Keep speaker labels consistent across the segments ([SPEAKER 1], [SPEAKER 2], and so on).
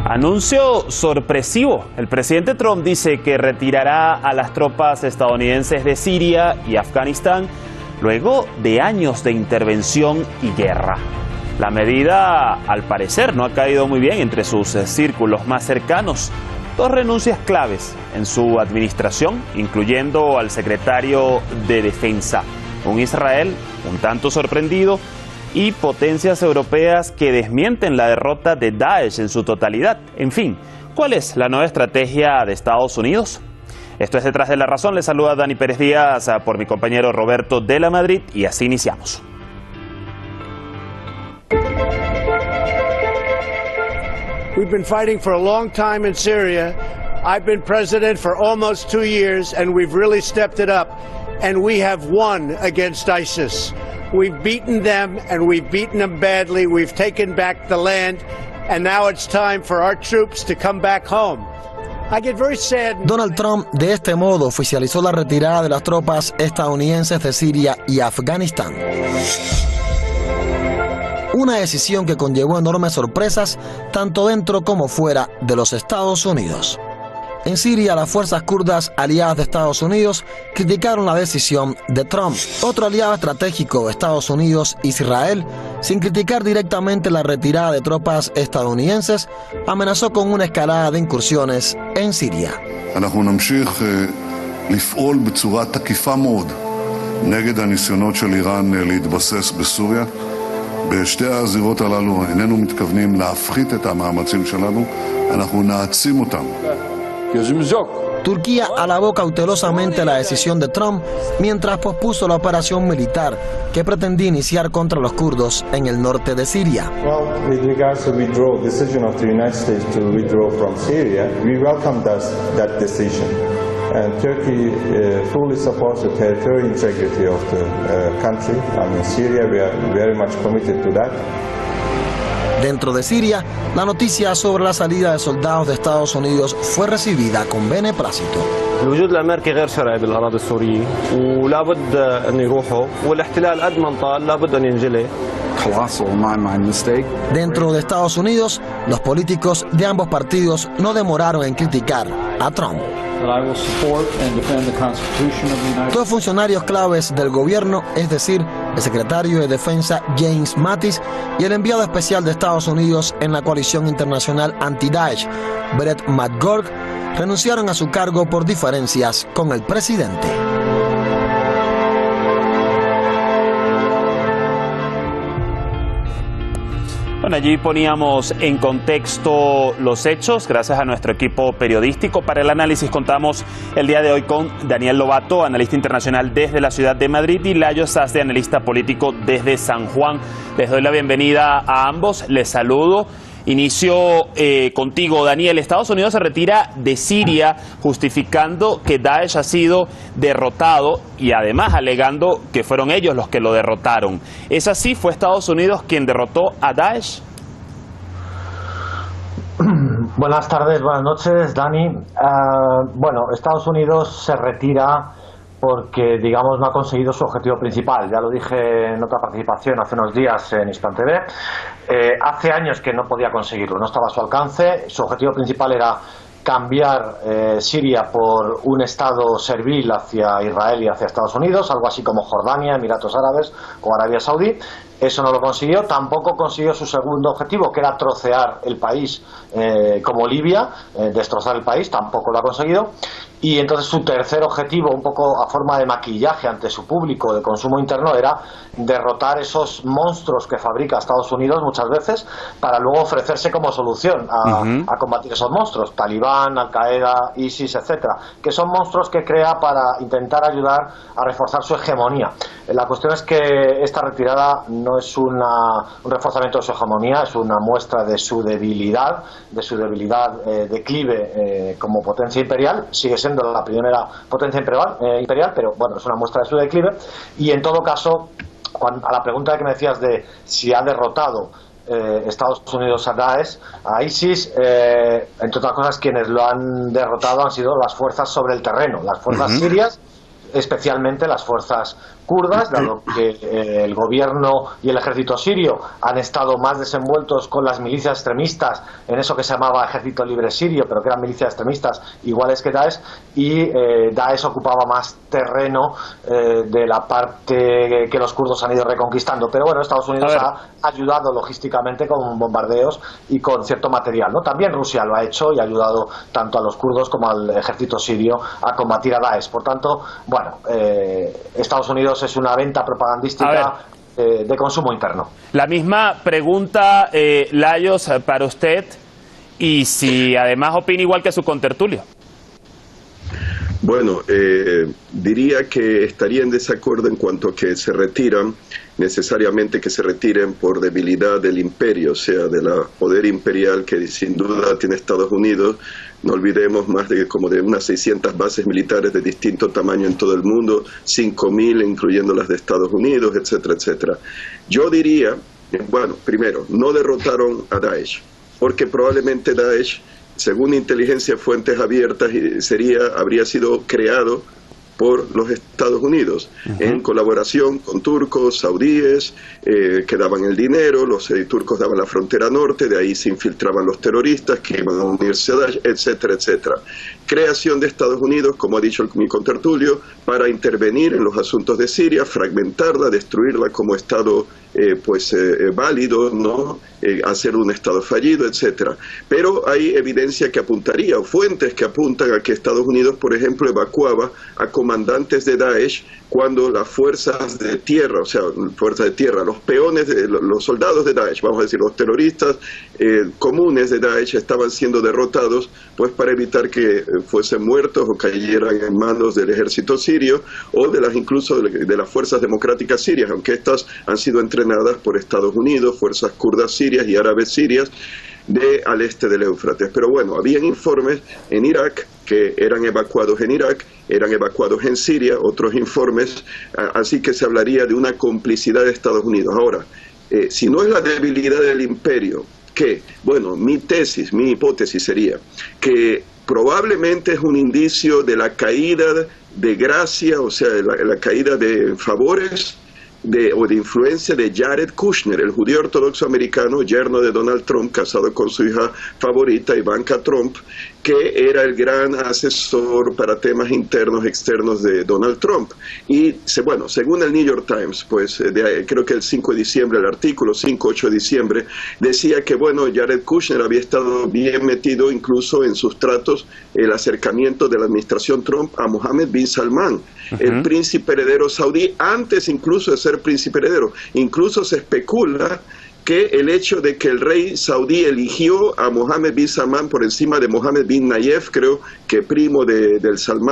[SPEAKER 1] Anuncio sorpresivo. El presidente Trump dice que retirará a las tropas estadounidenses de Siria y Afganistán luego de años de intervención y guerra. La medida, al parecer, no ha caído muy bien entre sus círculos más cercanos. Dos renuncias claves en su administración, incluyendo al secretario de Defensa. Un Israel un tanto sorprendido y potencias europeas que desmienten la derrota de Daesh en su totalidad. En fin, ¿cuál es la nueva estrategia de Estados Unidos? Esto es Detrás de la Razón. Les saluda Dani Pérez Díaz por mi compañero Roberto de la Madrid y así iniciamos.
[SPEAKER 2] We've been fighting for a long time in Syria. I've been president for almost 2 years, and we've really stepped it up. And we have won against ISIS. We've beaten them, and we've beaten them badly. We've taken back the land, and now it's time for our troops to come back home. I get very sad.
[SPEAKER 3] Donald Trump de este modo oficializó la retirada de las tropas estadounidenses de Siria y Afganistán. Una decisión que conllevó enormes sorpresas tanto dentro como fuera de los Estados Unidos. En Siria, las fuerzas kurdas aliadas de Estados Unidos criticaron la decisión de Trump. Otro aliado estratégico de Estados Unidos, Israel, sin criticar directamente la retirada de tropas estadounidenses, amenazó con una escalada de incursiones en Siria.
[SPEAKER 4] אנחנו נמשיך לפעול בצורה תקיפה מאוד נגד הניסיונות של איראן להתבסס בסוריה. בשתי הזירות הללו איננו מתכוונים להפחית את המאמצים שלנו, אנחנו נעצים אותם.
[SPEAKER 3] Turquía alabó cautelosamente la decisión de Trump mientras pospuso la operación militar que pretendía iniciar contra los kurdos en el norte de Siria.
[SPEAKER 5] Well, with regards to the decision of the United States to withdraw from Syria, we welcome that decision. And Turkey fully supports the territorial integrity of the country. I mean, Syria, we are very much committed to that.
[SPEAKER 3] Dentro de Siria, la noticia sobre la salida de soldados de Estados Unidos fue recibida con beneplácito.
[SPEAKER 6] الوجود الامريكي غير شرعي بالاراضي السوريه ولا بد ان يروحوا والاحتلال قد ما طال لا بد ان ينجلي.
[SPEAKER 3] Dentro de Estados Unidos, los políticos de ambos partidos no demoraron en criticar a Trump. Dos funcionarios claves del gobierno, es decir, el secretario de Defensa James Mattis y el enviado especial de Estados Unidos en la coalición internacional anti-Daesh, Brett McGurk, renunciaron a su cargo por diferencias con el presidente.
[SPEAKER 1] Bueno, allí poníamos en contexto los hechos gracias a nuestro equipo periodístico. Para el análisis contamos el día de hoy con Daniel Lobato, analista internacional desde la ciudad de Madrid, y Layo Sastre, analista político desde San Juan. Les doy la bienvenida a ambos, les saludo. Inicio contigo, Daniel. Estados Unidos se retira de Siria justificando que Daesh ha sido derrotado y además alegando que fueron ellos los que lo derrotaron. ¿Es así? ¿Fue Estados Unidos quien derrotó a Daesh?
[SPEAKER 7] Buenas tardes, buenas noches, Dani. Bueno, Estados Unidos se retira porque, digamos, no ha conseguido su objetivo principal. Ya lo dije en otra participación hace unos días en Hispan TV. Hace años que no podía conseguirlo, no estaba a su alcance. Su objetivo principal era cambiar Siria por un estado servil hacia Israel y hacia Estados Unidos, algo así como Jordania, Emiratos Árabes, como Arabia Saudí. Eso no lo consiguió. Tampoco consiguió su segundo objetivo, que era trocear el país como Libia, destrozar el país. Tampoco lo ha conseguido. Y entonces su tercer objetivo, un poco a forma de maquillaje ante su público de consumo interno, era derrotar esos monstruos que fabrica Estados Unidos muchas veces para luego ofrecerse como solución a combatir esos monstruos, Talibán, Al-Qaeda, ISIS, etcétera, que son monstruos que crea para intentar ayudar a reforzar su hegemonía. La cuestión es que esta retirada no es un reforzamiento de su hegemonía, es una muestra de su debilidad, declive como potencia imperial. Sigue siendo la primera potencia imperial, pero bueno, es una muestra de su declive. Y en todo caso, a la pregunta que me decías de si ha derrotado Estados Unidos a Daesh, a ISIS, entre otras cosas, quienes lo han derrotado han sido las fuerzas sobre el terreno, las fuerzas sirias, especialmente las fuerzas kurdas, dado que el gobierno y el ejército sirio han estado más desenvueltos con las milicias extremistas en eso que se llamaba Ejército Libre Sirio, pero que eran milicias extremistas iguales que Daesh, y Daesh ocupaba más terreno de la parte que los kurdos han ido reconquistando. Pero bueno, Estados Unidos ha ayudado logísticamente con bombardeos y con cierto material, ¿no? También Rusia lo ha hecho y ha ayudado tanto a los kurdos como al ejército sirio a combatir a Daesh. Por tanto, bueno, Estados Unidos es una venta propagandística de consumo interno.
[SPEAKER 1] La misma pregunta, Lajos, para usted, y si además opina igual que su contertulio.
[SPEAKER 8] Bueno, diría que estaría en desacuerdo en cuanto a que se retiran, necesariamente que se retiren por debilidad del imperio, o sea, del poder imperial que sin duda tiene Estados Unidos. No olvidemos más de como de unas 600 bases militares de distinto tamaño en todo el mundo, 5.000 incluyendo las de Estados Unidos, etcétera, etcétera. Yo diría, bueno, primero, no derrotaron a Daesh, porque probablemente Daesh, según inteligencia fuentes abiertas, habría sido creado por los Estados Unidos, en colaboración con turcos, saudíes, que daban el dinero, los turcos daban la frontera norte, de ahí se infiltraban los terroristas que iban a unirse a Daesh, etcétera, etcétera. Creación de Estados Unidos, como ha dicho mi contertulio, para intervenir en los asuntos de Siria, fragmentarla, destruirla como Estado válido, ¿no? Hacer un Estado fallido, etcétera. Pero hay evidencia que apuntaría, o fuentes que apuntan a que Estados Unidos, por ejemplo, evacuaba a comandantes de Daesh cuando las fuerzas de tierra, o sea, fuerzas de tierra, los peones, los soldados de Daesh, vamos a decir, los terroristas comunes de Daesh estaban siendo derrotados, pues para evitar que fuesen muertos o cayeran en manos del ejército sirio o incluso de las fuerzas democráticas sirias, aunque estas han sido entrenadas por Estados Unidos, fuerzas kurdas sirias y árabes sirias al este del Éufrates. Pero bueno, habían informes en Irak que eran evacuados en Irak, eran evacuados en Siria, otros informes, así que se hablaría de una complicidad de Estados Unidos. Ahora, si no es la debilidad del imperio, bueno, mi hipótesis sería que probablemente es un indicio de la caída de gracia, o sea, la caída de favores o de influencia de Jared Kushner, el judío ortodoxo americano, yerno de Donald Trump, casado con su hija favorita, Ivanka Trump, que era el gran asesor para temas internos, externos de Donald Trump. Y bueno, según el New York Times, pues creo que el 5 de diciembre, el artículo 5-8 de diciembre, decía que bueno, Jared Kushner había estado bien metido incluso en sus tratos, el acercamiento de la administración Trump a Mohammed bin Salman, el príncipe heredero saudí, antes incluso de ser príncipe heredero. Incluso se especula que el hecho de que el rey saudí eligió a Mohammed bin Salman por encima de Mohammed bin Nayef, creo que primo del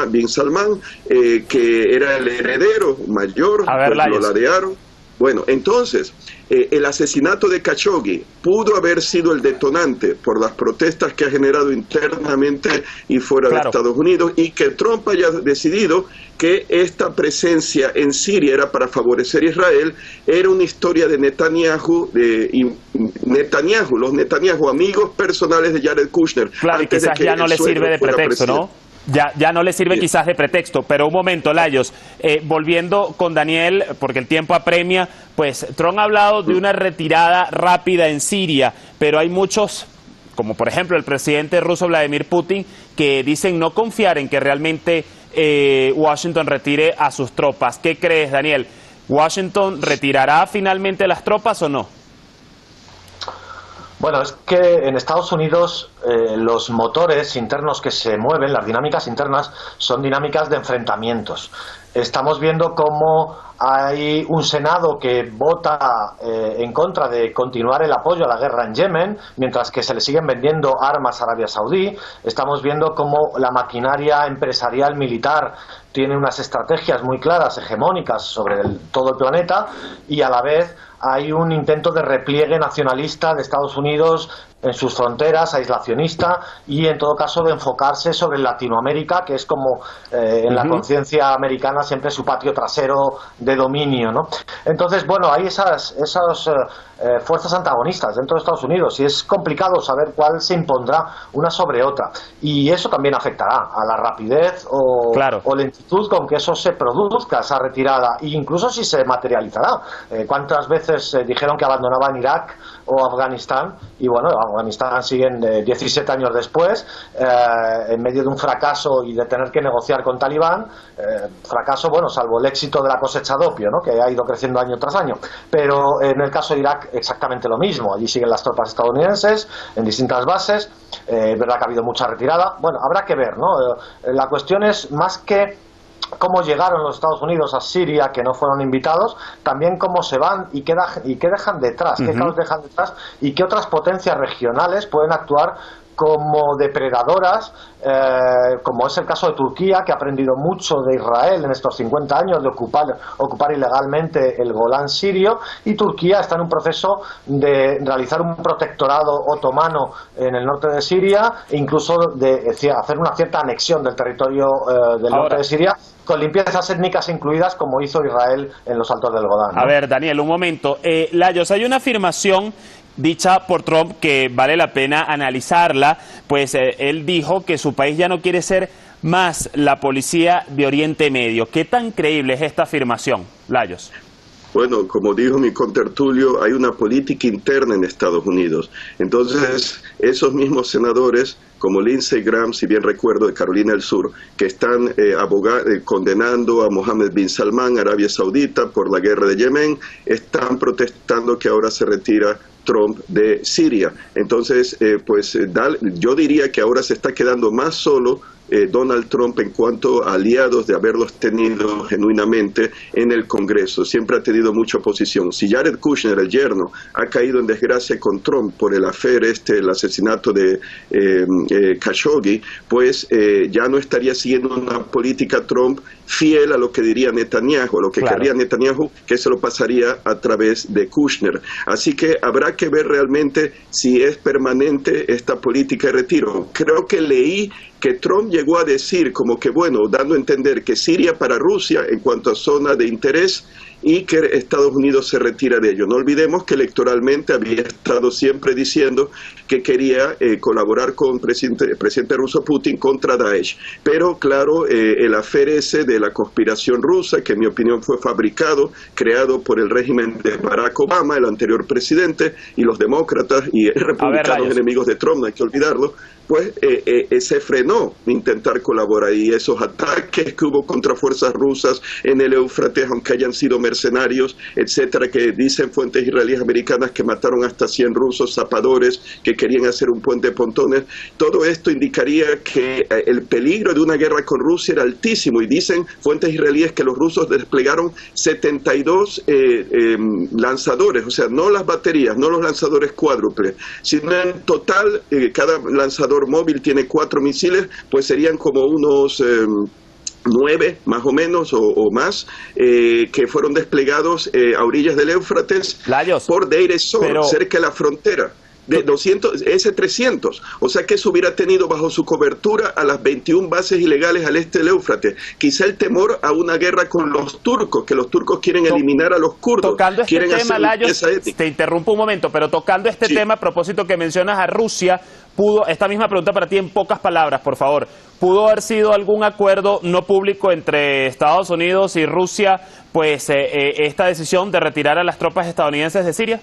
[SPEAKER 8] bin Salman, que era el heredero mayor, lo ladearon. Bueno, entonces, el asesinato de Khashoggi pudo haber sido el detonante por las protestas que ha generado internamente y fuera de Estados Unidos, y que Trump haya decidido que esta presencia en Siria era para favorecer a Israel, era una historia de Netanyahu, los Netanyahu, amigos personales de Jared Kushner.
[SPEAKER 1] Claro, y quizás ya no le sirve de pretexto, ¿no? Ya no le sirve quizás de pretexto, pero un momento, Lajos, volviendo con Daniel, porque el tiempo apremia, pues Trump ha hablado de una retirada rápida en Siria, pero hay muchos, como por ejemplo el presidente ruso Vladimir Putin, que dicen no confiar en que realmente Washington retire a sus tropas. ¿Qué crees, Daniel? ¿Washington retirará finalmente las tropas o no?
[SPEAKER 7] Bueno, es que en Estados Unidos los motores internos que se mueven, las dinámicas internas, son dinámicas de enfrentamientos. Estamos viendo cómo hay un Senado que vota en contra de continuar el apoyo a la guerra en Yemen, mientras que se le siguen vendiendo armas a Arabia Saudí. Estamos viendo cómo la maquinaria empresarial militar tiene unas estrategias muy claras, hegemónicas sobre todo el planeta, y a la vez hay un intento de repliegue nacionalista de Estados Unidos en sus fronteras, aislacionista, y en todo caso de enfocarse sobre Latinoamérica, que es como en la conciencia americana siempre su patio trasero de dominio, ¿no? Entonces, bueno, hay esas fuerzas antagonistas dentro de Estados Unidos y es complicado saber cuál se impondrá una sobre otra, y eso también afectará a la rapidez o lentitud con que eso se produzca, esa retirada, e incluso si se materializará. ¿Cuántas veces dijeron que abandonaban Irak o Afganistán? Y bueno, Afganistán siguen 17 años después, en medio de un fracaso y de tener que negociar con Talibán, fracaso, bueno, salvo el éxito de la cosecha de opio, ¿no?, que ha ido creciendo año tras año. Pero en el caso de Irak exactamente lo mismo, allí siguen las tropas estadounidenses en distintas bases, es verdad que ha habido mucha retirada, bueno, habrá que ver, ¿no? La cuestión es más que cómo llegaron los Estados Unidos a Siria, que no fueron invitados, también cómo se van y qué dejan detrás, qué caos dejan detrás y qué otras potencias regionales pueden actuar como depredadoras, como es el caso de Turquía, que ha aprendido mucho de Israel en estos 50 años de ocupar ilegalmente el Golán sirio, y Turquía está en un proceso de realizar un protectorado otomano en el norte de Siria e incluso de hacer una cierta anexión del territorio del norte de Siria, con limpiezas étnicas incluidas, como hizo Israel en los altos del Golán, ¿no?
[SPEAKER 1] A ver, Daniel, un momento. Lajos, hay una afirmación dicha por Trump que vale la pena analizarla, pues él dijo que su país ya no quiere ser más la policía de Oriente Medio. ¿Qué tan creíble es esta afirmación, Lajos?
[SPEAKER 8] Bueno, como dijo mi contertulio, hay una política interna en Estados Unidos. Entonces, esos mismos senadores, como Lindsey Graham, si bien recuerdo, de Carolina del Sur, que están condenando a Mohammed bin Salman, Arabia Saudita, por la guerra de Yemen, están protestando que ahora se retira Trump de Siria. Entonces, yo diría que ahora se está quedando más solo Donald Trump en cuanto a aliados de haberlos tenido genuinamente en el Congreso. Siempre ha tenido mucha oposición. Si Jared Kushner, el yerno, ha caído en desgracia con Trump por el el asesinato de Khashoggi, pues ya no estaría siguiendo una política Trump fiel a lo que diría Netanyahu, a lo que querría Netanyahu, que se lo pasaría a través de Kushner. Así que habrá que ver realmente si es permanente esta política de retiro. Creo que leí que Trump llegó a decir como que, bueno, dando a entender que Siria para Rusia en cuanto a zona de interés y que Estados Unidos se retira de ello. No olvidemos que electoralmente había estado siempre diciendo que quería colaborar con el presidente ruso Putin contra Daesh. Pero claro, el affair ese de la conspiración rusa, que en mi opinión fue fabricado, creado por el régimen de Barack Obama, el anterior presidente, y los demócratas y republicanos enemigos de Trump, no hay que olvidarlo, pues se frenó intentar colaborar, y esos ataques que hubo contra fuerzas rusas en el Éufrates, aunque hayan sido mercenarios, etcétera, que dicen fuentes israelíes americanas que mataron hasta 100 rusos zapadores que querían hacer un puente de pontones, todo esto indicaría que el peligro de una guerra con Rusia era altísimo, y dicen fuentes israelíes que los rusos desplegaron 72 lanzadores, o sea, no las baterías, no los lanzadores cuádruples, sino en total cada lanzador móvil tiene 4 misiles, pues serían como unos 9 más o menos o más que fueron desplegados a orillas del Éufrates por Deir ez-Zor, cerca de la frontera. De 200, S-300, o sea que eso hubiera tenido bajo su cobertura a las 21 bases ilegales al este del Éufrates. Quizá el temor a una guerra con los turcos, que los turcos quieren eliminar a los kurdos.
[SPEAKER 1] Tocando este tema, Lajos, te interrumpo un momento, pero tocando este tema, a propósito que mencionas a Rusia, esta misma pregunta para ti en pocas palabras, por favor. ¿Pudo haber sido algún acuerdo no público entre Estados Unidos y Rusia, pues esta decisión de retirar a las tropas estadounidenses de Siria?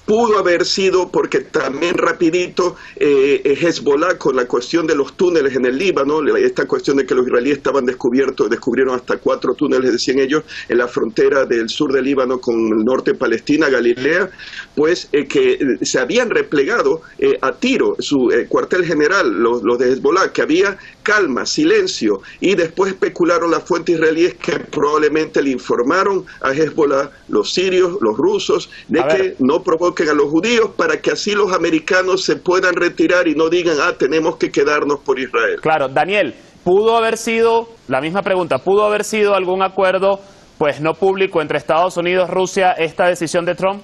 [SPEAKER 8] Pudo haber sido, porque también rapidito Hezbollah, con la cuestión de los túneles en el Líbano, esta cuestión de que los israelíes descubrieron hasta 4 túneles, decían ellos, en la frontera del sur del Líbano con el norte de Palestina, Galilea, pues que se habían replegado a Tiro, su cuartel general, los de Hezbollah, que había calma, silencio, y después especularon las fuentes israelíes que probablemente le informaron a Hezbollah, los sirios, los rusos, de que no provoquen a los judíos, para que así los americanos se puedan retirar y no digan, tenemos que quedarnos por Israel.
[SPEAKER 1] Claro, Daniel, ¿pudo haber sido, la misma pregunta, pudo haber sido algún acuerdo pues no público entre Estados Unidos y Rusia esta decisión de Trump?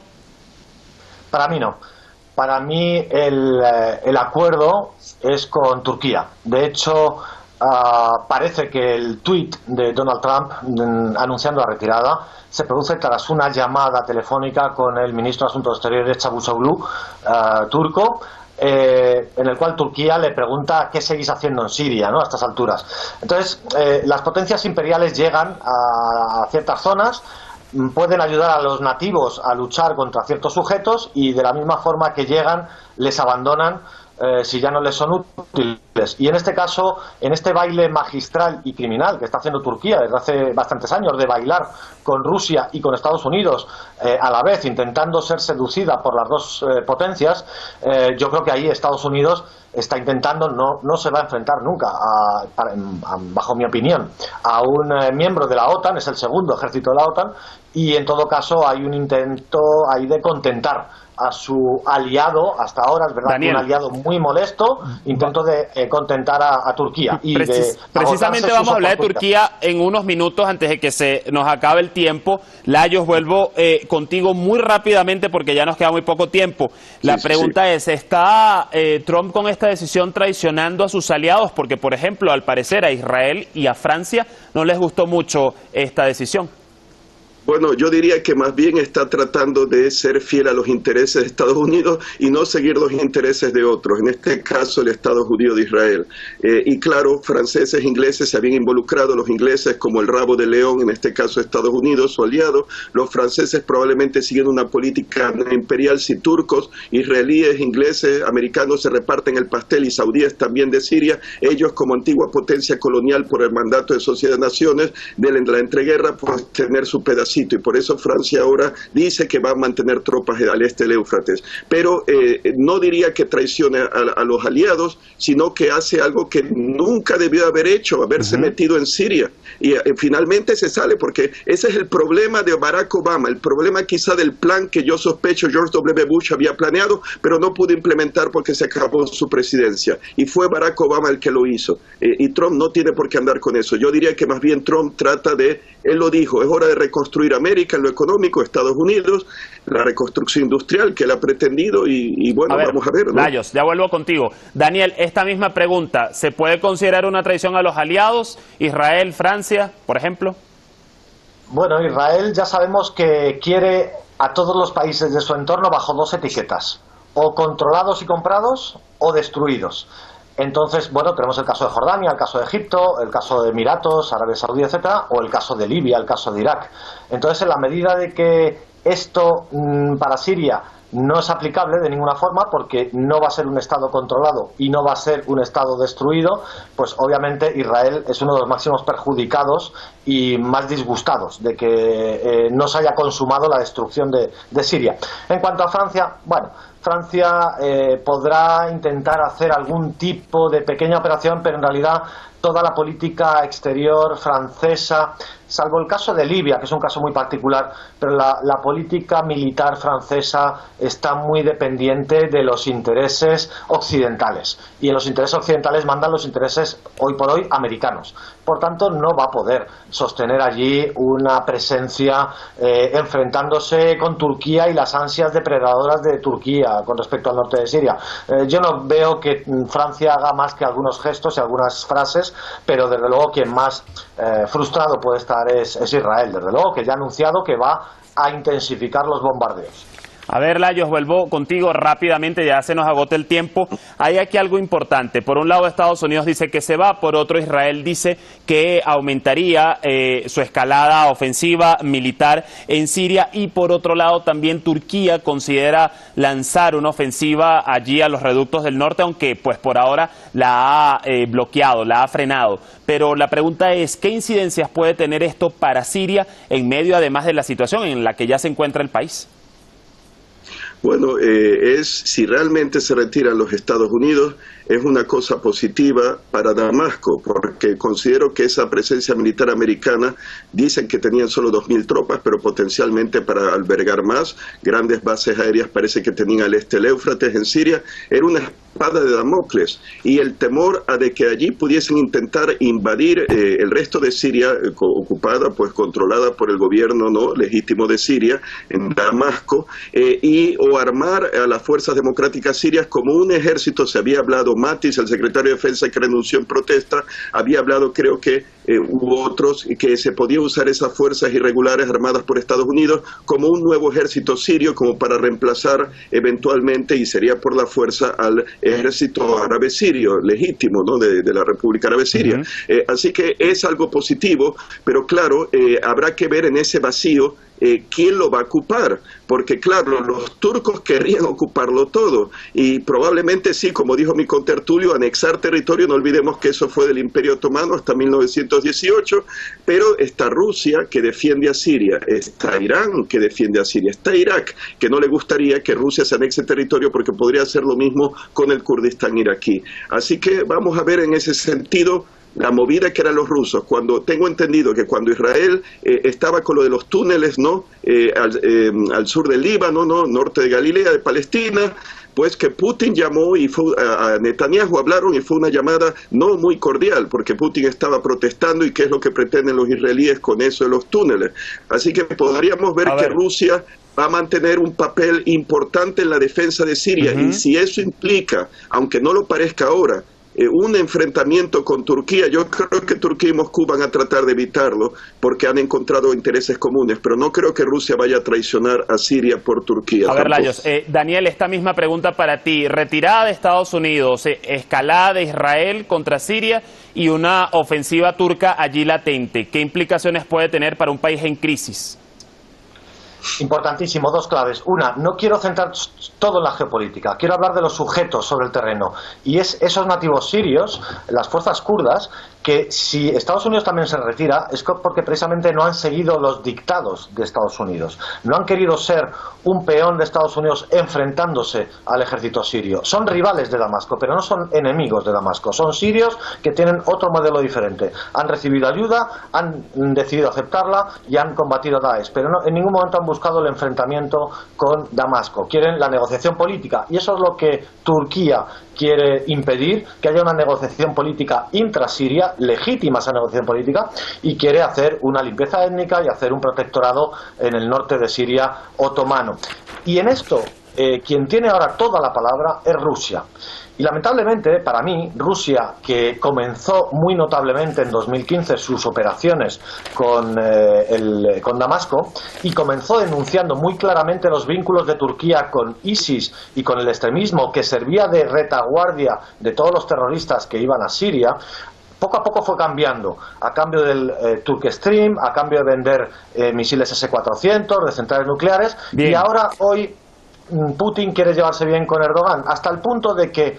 [SPEAKER 7] Para mí no. para mí el acuerdo es con Turquía. De hecho, parece que el tuit de Donald Trump anunciando la retirada se produce tras una llamada telefónica con el ministro de Asuntos Exteriores Çavuşoğlu, turco, en el cual Turquía le pregunta qué seguís haciendo en Siria, ¿no?, a estas alturas. Entonces, las potencias imperiales llegan a ciertas zonas, pueden ayudar a los nativos a luchar contra ciertos sujetos y de la misma forma que llegan, les abandonan si ya no les son útiles. Y en este caso, en este baile magistral y criminal que está haciendo Turquía desde hace bastantes años, de bailar con Rusia y con Estados Unidos a la vez, intentando ser seducida por las dos potencias, yo creo que ahí Estados Unidos está intentando, no se va a enfrentar nunca, bajo mi opinión, a un miembro de la OTAN, es el segundo ejército de la OTAN, y en todo caso hay un intento ahí de contentar a su aliado, hasta ahora es verdad, Daniel, que un aliado muy molesto, intento de contentar a Turquía. Y
[SPEAKER 1] precisamente vamos a hablar de Turquía en unos minutos antes de que se nos acabe el tiempo. Lajos, vuelvo contigo muy rápidamente porque ya nos queda muy poco tiempo. La pregunta es, ¿está Trump con esta decisión traicionando a sus aliados? Porque, por ejemplo, al parecer a Israel y a Francia no les gustó mucho esta decisión.
[SPEAKER 8] Bueno, yo diría que más bien está tratando de ser fiel a los intereses de Estados Unidos y no seguir los intereses de otros, en este caso el Estado judío de Israel. Y claro, franceses e ingleses se habían involucrado, los ingleses como el rabo de león, en este caso Estados Unidos, su aliado. Los franceses probablemente siguen una política imperial, si turcos, israelíes, ingleses, americanos se reparten el pastel y saudíes también de Siria, ellos como antigua potencia colonial por el mandato de Sociedad de Naciones, de la entreguerra, pues tener su pedacito. Y por eso Francia ahora dice que va a mantener tropas al este del Éufrates. Pero no diría que traicione a los aliados, sino que hace algo que nunca debió haber hecho, haberse metido en Siria. Y finalmente se sale, porque ese es el problema de Barack Obama, el problema quizá del plan que yo sospecho George W. Bush había planeado, pero no pudo implementar porque se acabó su presidencia. Y fue Barack Obama el que lo hizo. Y Trump no tiene por qué andar con eso. Yo diría que más bien Trump trata de, él lo dijo, es hora de reconstruir América en lo económico, Estados Unidos, la reconstrucción industrial que él ha pretendido y bueno, vamos a ver, ¿no?
[SPEAKER 1] Lajos, ya vuelvo contigo. Daniel, esta misma pregunta, ¿se puede considerar una traición a los aliados, Israel, Francia, por ejemplo?
[SPEAKER 7] Bueno, Israel ya sabemos que quiere a todos los países de su entorno bajo dos etiquetas, o controlados y comprados o destruidos. Entonces, bueno, tenemos el caso de Jordania, el caso de Egipto, el caso de Emiratos, Arabia Saudí, etcétera, o el caso de Libia, el caso de Irak. Entonces, en la medida de que esto para Siria no es aplicable de ninguna forma, porque no va a ser un Estado controlado y no va a ser un Estado destruido, pues obviamente Israel es uno de los máximos perjudicados y más disgustados de que no se haya consumado la destrucción de Siria. En cuanto a Francia, bueno, Francia podrá intentar hacer algún tipo de pequeña operación, pero en realidad toda la política exterior francesa, salvo el caso de Libia, que es un caso muy particular, pero la política militar francesa está muy dependiente de los intereses occidentales. Y en los intereses occidentales mandan los intereses, hoy por hoy, americanos. Por tanto, no va a poder sostener allí una presencia enfrentándose con Turquía y las ansias depredadoras de Turquía con respecto al norte de Siria. Yo no veo que Francia haga más que algunos gestos y algunas frases, pero desde luego quien más frustrado puede estar es Israel, desde luego, que ya ha anunciado que va a intensificar los bombardeos.
[SPEAKER 1] A ver, Lajos, vuelvo contigo rápidamente, ya se nos agota el tiempo. Hay aquí algo importante. Por un lado, Estados Unidos dice que se va, por otro, Israel dice que aumentaría su escalada ofensiva militar en Siria, y por otro lado, también Turquía considera lanzar una ofensiva allí a los reductos del norte, aunque pues por ahora la ha bloqueado, la ha frenado. Pero la pregunta es, ¿qué incidencias puede tener esto para Siria en medio, además, de la situación en la que ya se encuentra el país?
[SPEAKER 8] Bueno, si realmente se retiran los Estados Unidos, es una cosa positiva para Damasco, porque considero que esa presencia militar americana, dicen que tenían solo 2.000 tropas, pero potencialmente para albergar más, grandes bases aéreas parece que tenían al este del Éufrates en Siria, era una espada de Damocles y el temor a de que allí pudiesen intentar invadir el resto de Siria, ocupada, pues controlada por el gobierno no legítimo de Siria, en Damasco, o armar a las fuerzas democráticas sirias como un ejército. Se había hablado, Mattis, el secretario de Defensa que renunció en protesta, había hablado, creo que hubo otros, que se podía usar esas fuerzas irregulares armadas por Estados Unidos como un nuevo ejército sirio, como para reemplazar eventualmente, y sería por la fuerza, al ejército árabe sirio legítimo, ¿no?, de la República Árabe Siria. Así que es algo positivo, pero claro, habrá que ver en ese vacío quién lo va a ocupar, porque claro, los turcos querrían ocuparlo todo, y probablemente sí, como dijo mi contertulio, anexar territorio. No olvidemos que eso fue del Imperio Otomano hasta 1918, pero está Rusia, que defiende a Siria, está Irán, que defiende a Siria, está Irak, que no le gustaría que Rusia se anexe territorio porque podría hacer lo mismo con el Kurdistán iraquí. Así que vamos a ver en ese sentido la movida que eran los rusos. Cuando tengo entendido que cuando Israel estaba con lo de los túneles, ¿no?, al sur del Líbano, ¿no?, norte de Galilea, de Palestina, pues que Putin llamó y fue a Netanyahu, hablaron, y fue una llamada no muy cordial, porque Putin estaba protestando, y qué es lo que pretenden los israelíes con eso de los túneles. Así que podríamos ver que Rusia va a mantener un papel importante en la defensa de Siria, y si eso implica, aunque no lo parezca ahora, un enfrentamiento con Turquía, yo creo que Turquía y Moscú van a tratar de evitarlo porque han encontrado intereses comunes, pero no creo que Rusia vaya a traicionar a Siria por Turquía.
[SPEAKER 1] A ver, Layos, Daniel, esta misma pregunta para ti. Retirada de Estados Unidos, escalada de Israel contra Siria y una ofensiva turca allí latente. ¿Qué implicaciones puede tener para un país en crisis?
[SPEAKER 7] Importantísimo, dos claves. Una, no quiero centrar todo en la geopolítica, quiero hablar de los sujetos sobre el terreno, y es esos nativos sirios, las fuerzas kurdas, que si Estados Unidos también se retira es porque precisamente no han seguido los dictados de Estados Unidos, no han querido ser un peón de Estados Unidos enfrentándose al ejército sirio. Son rivales de Damasco, pero no son enemigos de Damasco, son sirios que tienen otro modelo diferente. Han recibido ayuda, han decidido aceptarla y han combatido a Daesh, pero no, en ningún momento han buscado el enfrentamiento con Damasco. Quieren la negociación política, y eso es lo que Turquía quiere impedir, que haya una negociación política intrasiria, legítima esa negociación política, y quiere hacer una limpieza étnica y hacer un protectorado en el norte de Siria otomano. Y en esto, quien tiene ahora toda la palabra es Rusia. Y lamentablemente, para mí, Rusia, que comenzó muy notablemente en 2015 sus operaciones con Damasco, y comenzó denunciando muy claramente los vínculos de Turquía con ISIS y con el extremismo, que servía de retaguardia de todos los terroristas que iban a Siria, poco a poco fue cambiando, a cambio del Turk Stream, a cambio de vender misiles S-400, de centrales nucleares. Bien. Y ahora, hoy, Putin quiere llevarse bien con Erdogan, hasta el punto de que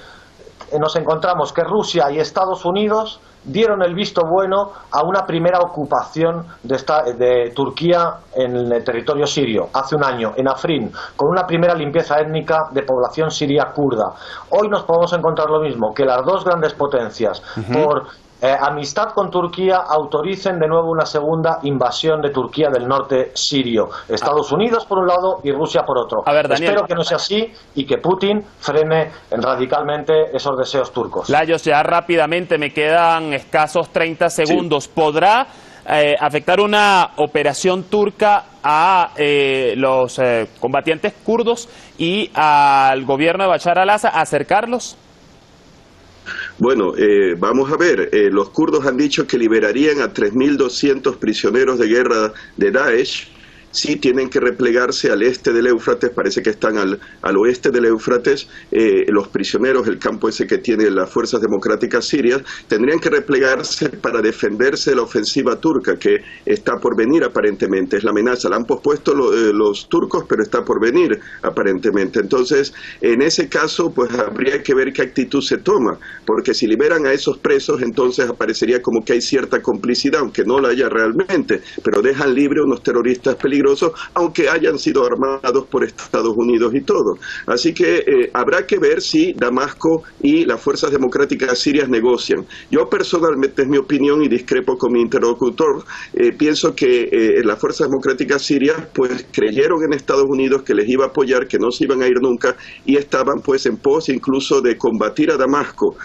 [SPEAKER 7] nos encontramos que Rusia y Estados Unidos dieron el visto bueno a una primera ocupación de Turquía en el territorio sirio, hace un año, en Afrin, con una primera limpieza étnica de población siria kurda. Hoy nos podemos encontrar lo mismo, que las dos grandes potencias, por amistad con Turquía, autoricen de nuevo una segunda invasión de Turquía del norte sirio. Estados Unidos por un lado y Rusia por otro. A ver, Daniel, espero que no sea así y que Putin frene radicalmente esos deseos turcos.
[SPEAKER 1] Layos, ya rápidamente, me quedan escasos 30 segundos. Sí. ¿Podrá afectar una operación turca a los combatientes kurdos y al gobierno de Bashar al-Assad, acercarlos?
[SPEAKER 8] Bueno, vamos a ver, los kurdos han dicho que liberarían a 3.200 prisioneros de guerra de Daesh. Sí tienen que replegarse al este del Éufrates, parece que están al oeste del Éufrates, los prisioneros, el campo ese que tienen las fuerzas democráticas sirias, tendrían que replegarse para defenderse de la ofensiva turca, que está por venir aparentemente, es la amenaza, la han pospuesto los turcos, pero está por venir aparentemente. Entonces, en ese caso, pues habría que ver qué actitud se toma, porque si liberan a esos presos, entonces aparecería como que hay cierta complicidad, aunque no la haya realmente, pero dejan libre a unos terroristas peligrosos peligrosos, aunque hayan sido armados por Estados Unidos y todo. Así que habrá que ver si Damasco y las fuerzas democráticas sirias negocian. Yo personalmente, es mi opinión y discrepo con mi interlocutor, pienso que las fuerzas democráticas sirias pues creyeron en Estados Unidos que les iba a apoyar, que no se iban a ir nunca, y estaban pues en pos incluso de combatir a Damasco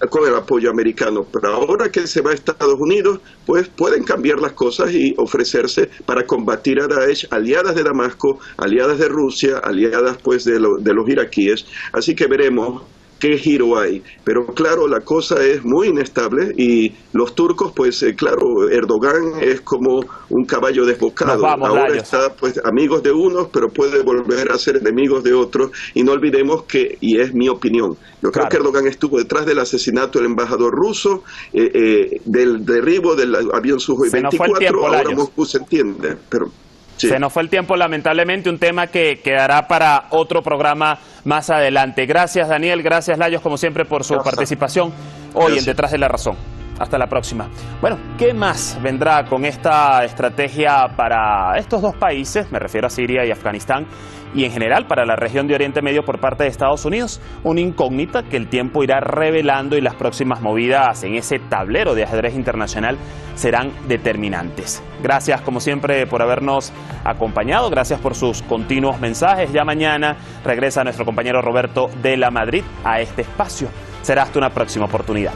[SPEAKER 8] con el apoyo americano. Pero ahora que se va a Estados Unidos, pues pueden cambiar las cosas y ofrecerse para combatir a Daesh, aliadas de Damasco, aliadas de Rusia, aliadas pues de los iraquíes. Así que veremos qué giro hay. Pero claro, la cosa es muy inestable y los turcos, pues claro, Erdogan es como un caballo desbocado. Ahora está pues amigos de unos, pero puede volver a ser enemigos de otros. Y no olvidemos que, y es mi opinión, yo creo que Erdogan estuvo detrás del asesinato del embajador ruso, del derribo del avión Sukhoi 24, ahora Moscú se entiende, pero... Sí.
[SPEAKER 1] Se nos fue el tiempo, lamentablemente, un tema que quedará para otro programa más adelante. Gracias, Daniel, gracias, Layos, como siempre, por su participación hoy en Detrás de la Razón. Hasta la próxima. Bueno, ¿qué más vendrá con esta estrategia para estos dos países? Me refiero a Siria y Afganistán, y en general para la región de Oriente Medio por parte de Estados Unidos. Una incógnita que el tiempo irá revelando y las próximas movidas en ese tablero de ajedrez internacional serán determinantes. Gracias, como siempre, por habernos acompañado. Gracias por sus continuos mensajes. Ya mañana regresa nuestro compañero Roberto de la Madrid a este espacio. Será hasta una próxima oportunidad.